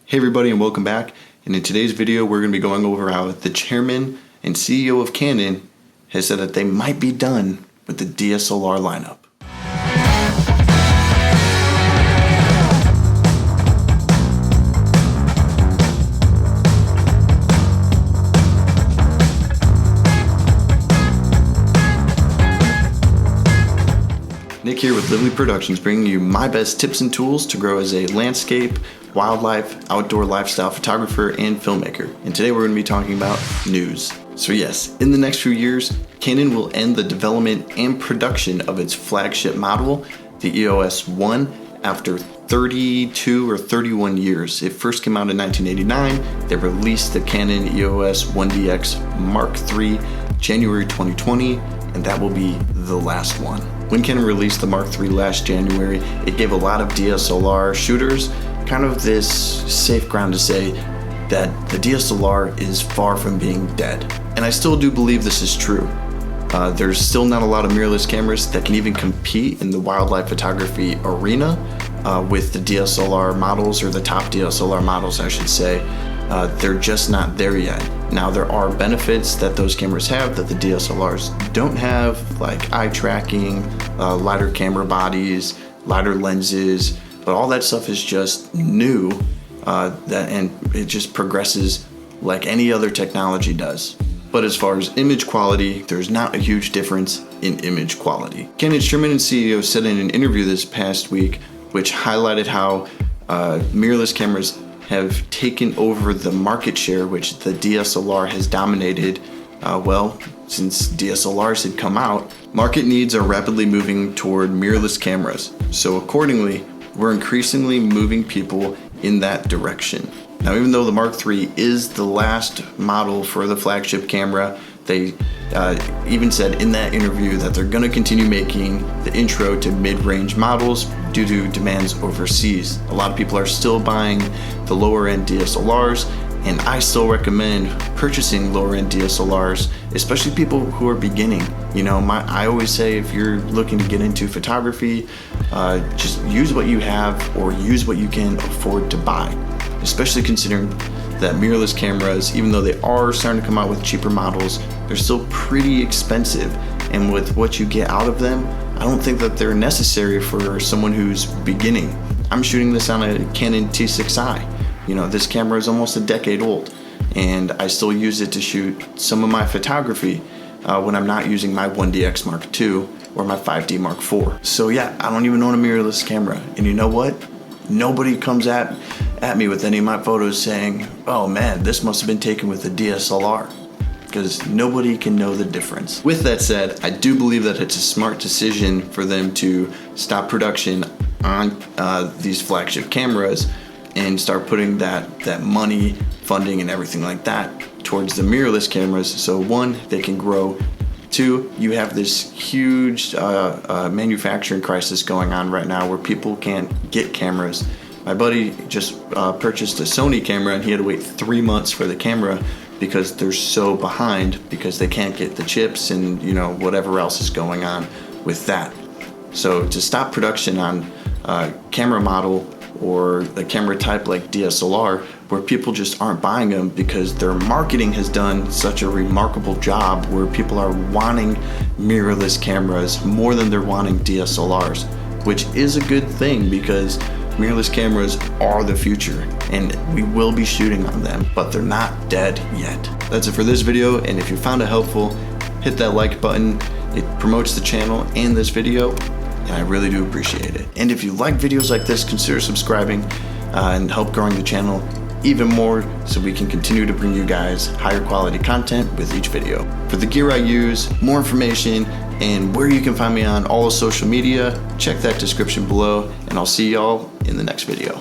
Hey everybody and welcome back. And in today's video we're going to be going over how the chairman and CEO of Canon has said that they might be done with the DSLR lineup. Nick here with Livli Productions, bringing you my best tips and tools to grow as a landscape, wildlife, outdoor lifestyle photographer and filmmaker. And today we're going to be talking about news. So yes, in the next few years, Canon will end the development and production of its flagship model, the EOS 1, after 32 or 31 years. It first came out in 1989. They released the Canon EOS 1DX Mark III January 2020, and that will be the last one. When Canon released the Mark III last January, it gave a lot of DSLR shooters kind of this safe ground to say that the DSLR is far from being dead. And I still do believe this is true. There's still not a lot of mirrorless cameras that can even compete in the wildlife photography arena with the DSLR models, or the top DSLR models I should say. They're just not there yet. Now there are benefits that those cameras have that the DSLRs don't have, like eye tracking, lighter camera bodies, lighter lenses, but all that stuff is just new, and it just progresses like any other technology does. But as far as image quality, there's not a huge difference in image quality. Canon's chairman and CEO said in an interview this past week, which highlighted how mirrorless cameras have taken over the market share which the DSLR has dominated, since DSLRs had come out. Market needs are rapidly moving toward mirrorless cameras, so accordingly, we're increasingly moving people in that direction. Now, even though the Mark III is the last model for the flagship camera, they even said in that interview that they're going to continue making the intro to mid-range models due to demands overseas. A lot of people are still buying the lower-end DSLRs, and I still recommend purchasing lower-end DSLRs, especially people who are beginning. You know, I always say if you're looking to get into photography, just use what you have or use what you can afford to buy, especially considering that mirrorless cameras, even though they are starting to come out with cheaper models, they're still pretty expensive. And with what you get out of them, I don't think that they're necessary for someone who's beginning. I'm shooting this on a Canon T6i. You know, this camera is almost a decade old, and I still use it to shoot some of my photography when I'm not using my 1DX Mark II or my 5D Mark IV. So yeah, I don't even own a mirrorless camera. And you know what? Nobody comes at me with any of my photos saying, oh man, this must have been taken with a DSLR, because nobody can know the difference. With that said, I do believe that it's a smart decision for them to stop production on these flagship cameras and start putting that money, funding, and everything like that towards the mirrorless cameras. So one, they can grow. Two, you have this huge manufacturing crisis going on right now where people can't get cameras. My buddy just purchased a Sony camera and he had to wait 3 months for the camera because they're so behind because they can't get the chips and whatever else is going on with that. So to stop production on a camera model or a camera type like DSLR, where people just aren't buying them because their marketing has done such a remarkable job where people are wanting mirrorless cameras more than they're wanting DSLRs, which is a good thing because mirrorless cameras are the future and we will be shooting on them, but they're not dead yet. That's it for this video, and if you found it helpful, hit that like button. It promotes the channel and this video, and I really do appreciate it. And if you like videos like this, consider subscribing and help growing the channel even more so we can continue to bring you guys higher quality content with each video. For the gear I use, more information, and where you can find me on all of social media, check that description below, and I'll see y'all in the next video.